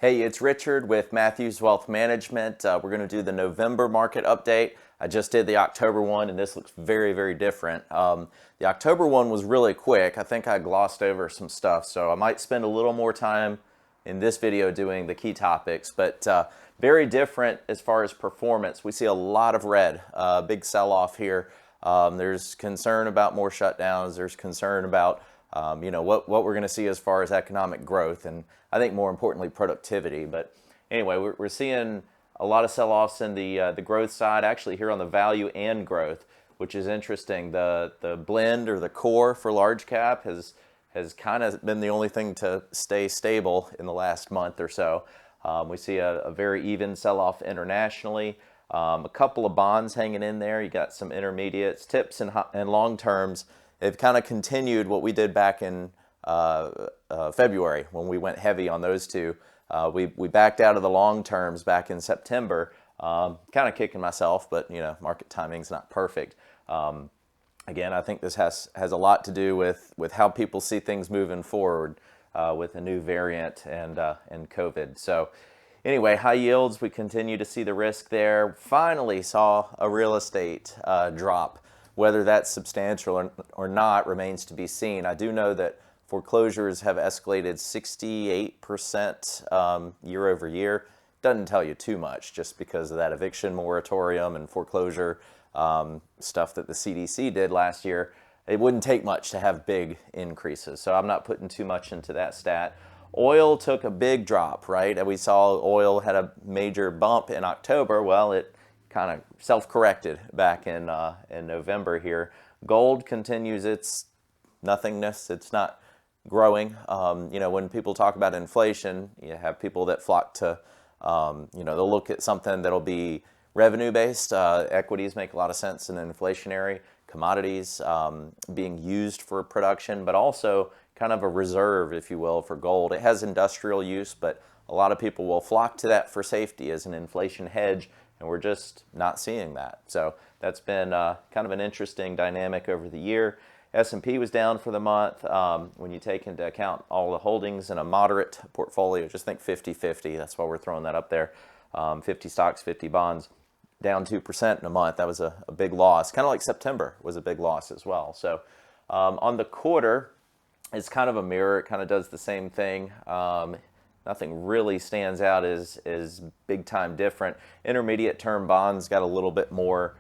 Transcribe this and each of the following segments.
Hey, it's Richard with Matthews Wealth Management. We're going to do the November market update. I just did the October one, and this looks very, very different. The October one was really quick. I think I glossed over some stuff, so I might spend a little more time in this video doing the key topics, but very different as far as performance. We see a lot of red, big sell-off here. There's concern about more shutdowns. There's concern about what we're going to see as far as economic growth, and I think more importantly productivity. But anyway, we're seeing a lot of sell-offs in the growth side, actually here on the value and growth, which is interesting. The blend or the core for large cap has kind of been the only thing to stay stable in the last month or so. We see a very even sell-off internationally. A couple of bonds hanging in there. You got some intermediates, tips, and long terms. They've kind of continued what we did back in February when we went heavy on those two. We backed out of the long terms back in September. Kind of kicking myself, but market timing's not perfect. Again, I think this has a lot to do with how people see things moving forward with a new variant and COVID. So anyway, high yields, we continue to see the risk there. Finally saw a real estate drop. Whether that's substantial or not remains to be seen. I do know that foreclosures have escalated 68% year over year. Doesn't tell you too much just because of that eviction moratorium and foreclosure stuff that the CDC did last year. It wouldn't take much to have big increases, so I'm not putting too much into that stat. Oil took a big drop, right? And we saw oil had a major bump in October. Well, it kind of self-corrected back in November here. Gold continues its nothingness. It's not growing. When people talk about inflation, you have people that flock to, they'll look at something that'll be revenue-based. Equities make a lot of sense in inflationary. Commodities being used for production, but also kind of a reserve, if you will, for gold. It has industrial use, but a lot of people will flock to that for safety as an inflation hedge, and we're just not seeing that. So that's been kind of an interesting dynamic over the year. S&P was down for the month. When you take into account all the holdings in a moderate portfolio, just think 50-50. That's why we're throwing that up there. 50 stocks, 50 bonds, down 2% in a month. That was a big loss. Kind of like September was a big loss as well. So on the quarter, it's kind of a mirror. It kind of does the same thing. Nothing really stands out as big time different. Intermediate term bonds got a little bit more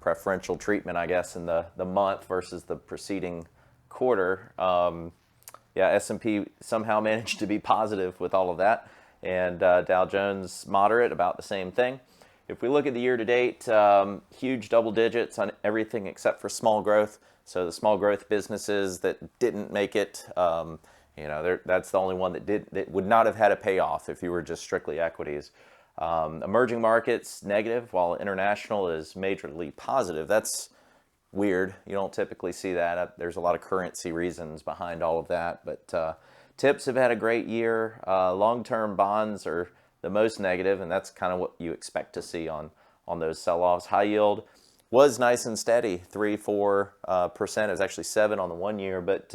preferential treatment, I guess, in the month versus the preceding quarter. S&P somehow managed to be positive with all of that, and Dow Jones moderate, about the same thing. If we look at the year to date, huge double digits on everything except for small growth. So the small growth businesses that didn't make it, that's the only one that would not have had a payoff if you were just strictly equities. Emerging markets negative, while international is majorly positive. That's weird. You don't typically see that. There's a lot of currency reasons behind all of that. But tips have had a great year. Long-term bonds are the most negative, and that's kind of what you expect to see on those sell-offs. High yield was nice and steady, 3-4%. It was actually 7 on the 1 year, but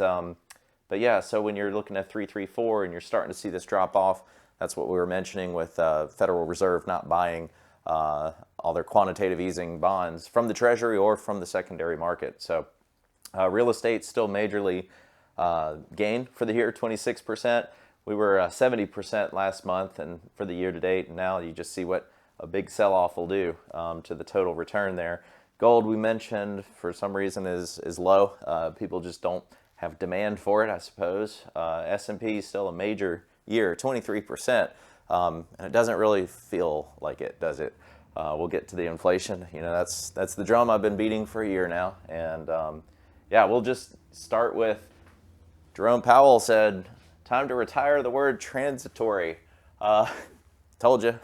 yeah. So when you're looking at 3-4 and you're starting to see this drop off, that's what we were mentioning with Federal Reserve not buying all their quantitative easing bonds from the Treasury or from the secondary market. So real estate still majorly gained for the year, 26%. We were 70% last month, and for the year to date, and now you just see what a big sell-off will do to the total return there. Gold, we mentioned, for some reason is low. People just don't have demand for it, I suppose. S&P is still a major year, 23%, and it doesn't really feel like it, does it? We'll get to the inflation. That's the drum I've been beating for a year now, and we'll just start with Jerome Powell said, "Time to retire the word transitory." Told you.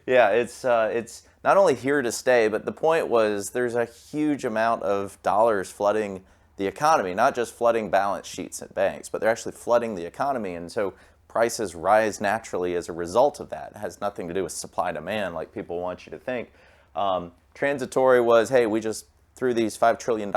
Yeah, it's not only here to stay, but the point was there's a huge amount of dollars flooding the economy, not just flooding balance sheets at banks, but they're actually flooding the economy, and so prices rise naturally as a result of that. It has nothing to do with supply demand like people want you to think. Transitory was, hey, we just threw these $5 trillion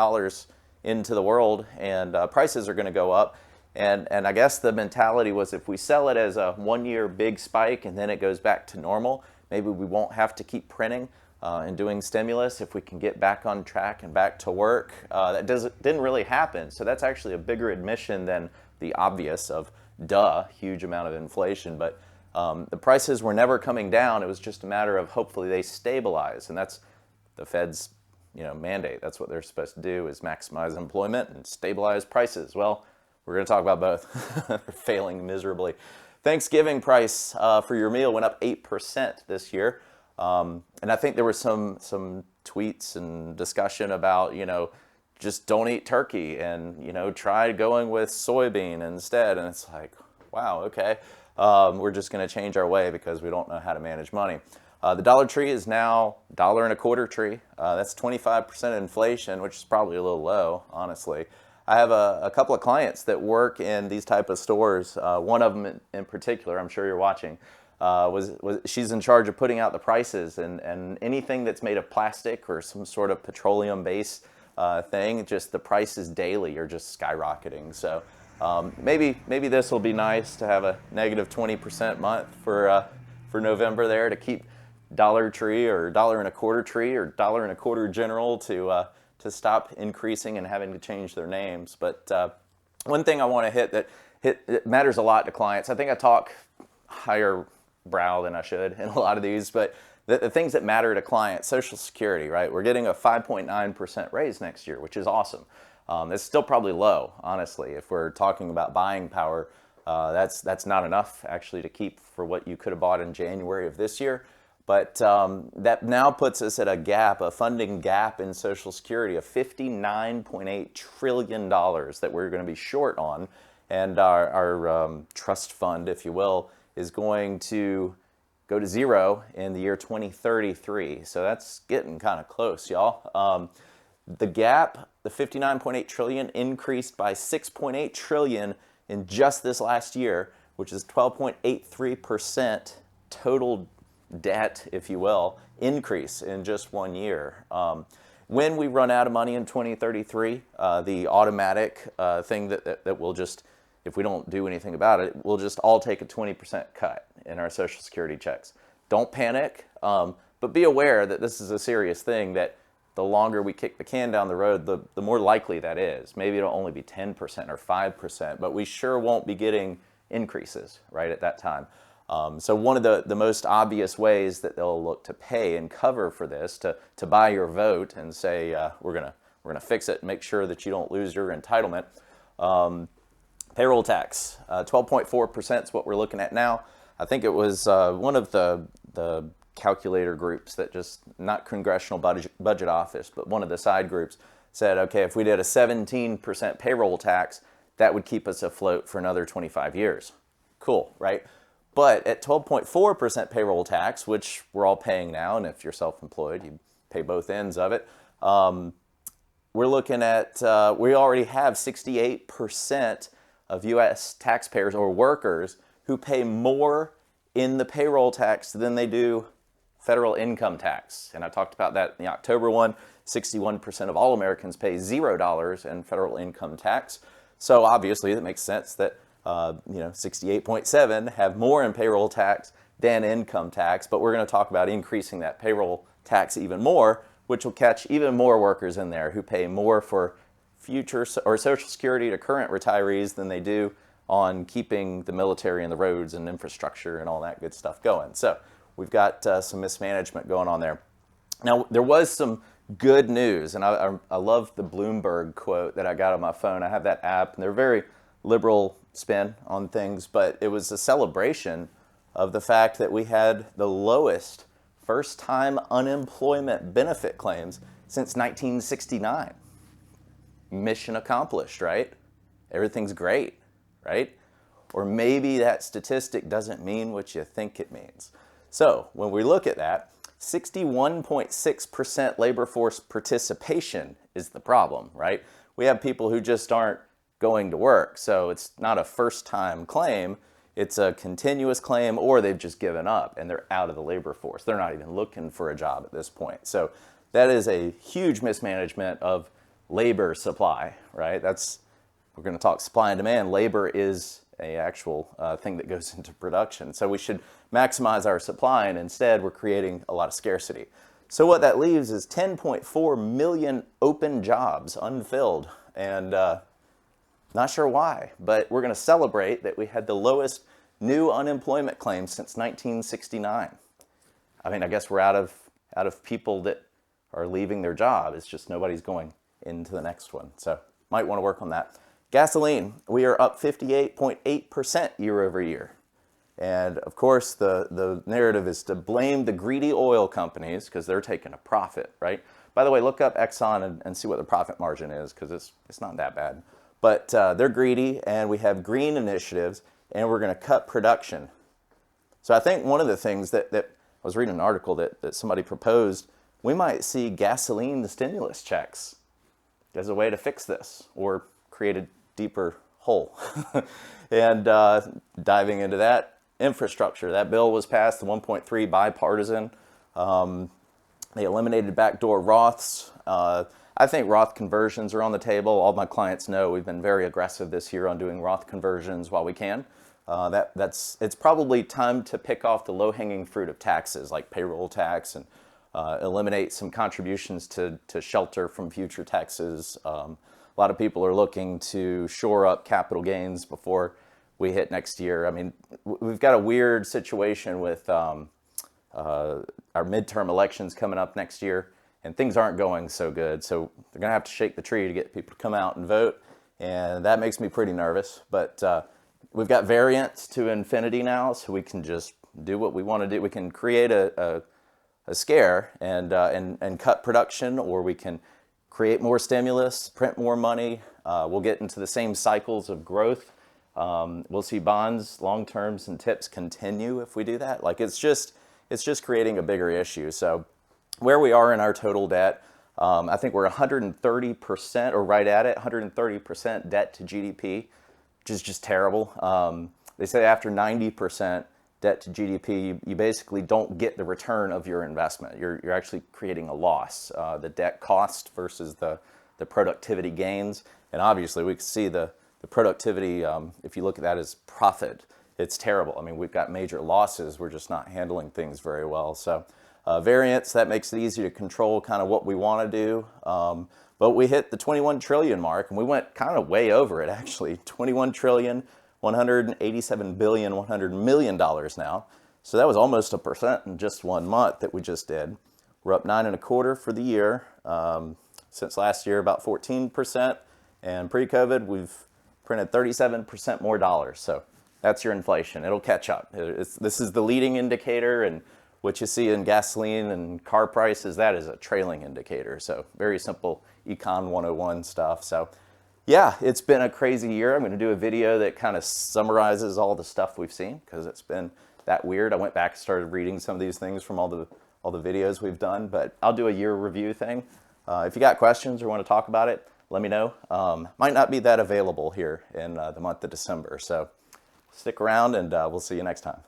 into the world, and prices are going to go up. And I guess the mentality was if we sell it as a 1 year big spike and then it goes back to normal, maybe we won't have to keep printing and doing stimulus if we can get back on track and back to work. That didn't really happen. So that's actually a bigger admission than the obvious of huge amount of inflation. But the prices were never coming down. It was just a matter of hopefully they stabilize. And that's the Fed's mandate. That's what they're supposed to do, is maximize employment and stabilize prices. Well, we're going to talk about both. They're failing miserably. Thanksgiving price for your meal went up 8% this year. And I think there were some tweets and discussion about, just don't eat turkey and, try going with soybean instead. And it's like, wow, okay. We're just going to change our way because we don't know how to manage money. The Dollar Tree is now $1.25 tree. That's 25% inflation, which is probably a little low, honestly. I have a couple of clients that work in these type of stores. One of them in particular, I'm sure you're watching, she's in charge of putting out the prices, and anything that's made of plastic or some sort of petroleum-based thing, just the prices daily are just skyrocketing. So maybe this will be nice to have a negative 20% month for November there to keep Dollar Tree or $1.25 tree or $1.25 General to stop increasing and having to change their names. But one thing I want to hit that it matters a lot to clients. I think I talk higher brow than I should in a lot of these, but the things that matter to clients, Social Security, right? We're getting a 5.9% raise next year, which is awesome. It's still probably low, honestly. If we're talking about buying power, that's not enough actually to keep for what you could have bought in January of this year. But that now puts us at a funding gap in Social Security of $59.8 trillion that we're going to be short on. And our trust fund, if you will, is going to go to zero in the year 2033. So that's getting kind of close, y'all. The gap, the $59.8 trillion, increased by $6.8 trillion in just this last year, which is 12.83% total debt, if you will, increase in just 1 year. When we run out of money in 2033, the automatic thing that will just, if we don't do anything about it, we'll just all take a 20% cut in our Social Security checks. Don't panic, but be aware that this is a serious thing, that the longer we kick the can down the road, the more likely that is. Maybe it'll only be 10% or 5%, but we sure won't be getting increases right at that time. So one of the most obvious ways that they'll look to pay and cover for this, to buy your vote and say, we're gonna fix it and make sure that you don't lose your entitlement. Payroll tax, 12.4% is what we're looking at now. I think it was one of the calculator groups that just, not Congressional Budget Office, but one of the side groups said, okay, if we did a 17% payroll tax, that would keep us afloat for another 25 years. Cool, right? But at 12.4% payroll tax, which we're all paying now, and if you're self-employed, you pay both ends of it, we're looking at, we already have 68% of U.S. taxpayers or workers who pay more in the payroll tax than they do federal income tax. And I talked about that in the October one. 61% of all Americans pay $0 in federal income tax. So obviously it makes sense that 68.7 have more in payroll tax than income tax, but we're going to talk about increasing that payroll tax even more, which will catch even more workers in there who pay more for future or Social Security to current retirees than they do on keeping the military and the roads and infrastructure and all that good stuff going. So we've got some mismanagement going on there. Now, there was some good news, and I love the Bloomberg quote that I got on my phone. I have that app, and they're very liberal spin on things, but it was a celebration of the fact that we had the lowest first-time unemployment benefit claims since 1969. Mission accomplished, right? Everything's great, right? Or maybe that statistic doesn't mean what you think it means. So when we look at that, 61.6% labor force participation is the problem, right? We have people who just aren't going to work. So it's not a first-time claim, it's a continuous claim, or they've just given up and they're out of the labor force. They're not even looking for a job at this point. So that is a huge mismanagement of labor supply, right? That's we're going to talk supply and demand. Labor is a actual thing that goes into production. So we should maximize our supply, and instead we're creating a lot of scarcity. So what that leaves is 10.4 million open jobs unfilled, and not sure why, but we're going to celebrate that we had the lowest new unemployment claims since 1969. I mean, I guess we're out of people that are leaving their job. It's just nobody's going into the next one. So might want to work on that. Gasoline, we are up 58.8% year over year. And of course, the narrative is to blame the greedy oil companies because they're taking a profit, right? By the way, look up Exxon and see what the profit margin is, because it's not that bad. But they're greedy, and we have green initiatives, and we're going to cut production. So I think one of the things that I was reading an article that somebody proposed, we might see gasoline stimulus checks as a way to fix this or create a deeper hole. And diving into that, infrastructure. That bill was passed, the 1.3 bipartisan. They eliminated backdoor Roths. I think Roth conversions are on the table. All my clients know we've been very aggressive this year on doing Roth conversions while we can. It's probably time to pick off the low-hanging fruit of taxes like payroll tax and eliminate some contributions to shelter from future taxes. A lot of people are looking to shore up capital gains before we hit next year. I mean, we've got a weird situation with our midterm elections coming up next year, and things aren't going so good. So they're going to have to shake the tree to get people to come out and vote, and that makes me pretty nervous. But we've got variants to infinity now, so we can just do what we want to do. We can create a scare and cut production, or we can create more stimulus, print more money. We'll get into the same cycles of growth. We'll see bonds, long terms, and tips continue if we do that. Like it's just creating a bigger issue. So where we are in our total debt, I think we're 130% or right at it, 130% debt to GDP, which is just terrible. They say after 90% debt to GDP, you basically don't get the return of your investment. You're actually creating a loss. The debt cost versus the productivity gains, and obviously we can see the productivity, if you look at that as profit, it's terrible. I mean, we've got major losses. We're just not handling things very well. So variance, that makes it easy to control kind of what we want to do. But we hit the 21 trillion mark, and we went kind of way over it, actually. 21 trillion, 187 billion, $100 million now. So that was almost 1% in just 1 month that we just did. We're up 9.25% for the year. Since last year, about 14%. And pre-COVID, we've printed 37% more dollars. So that's your inflation. It'll catch up. This is the leading indicator, and what you see in gasoline and car prices, that is a trailing indicator. So very simple Econ 101 stuff. So yeah, it's been a crazy year. I'm going to do a video that kind of summarizes all the stuff we've seen because it's been that weird. I went back and started reading some of these things from all the videos we've done, but I'll do a year review thing. If you got questions or want to talk about it, let me know. Might not be that available here in the month of December. So stick around, and we'll see you next time.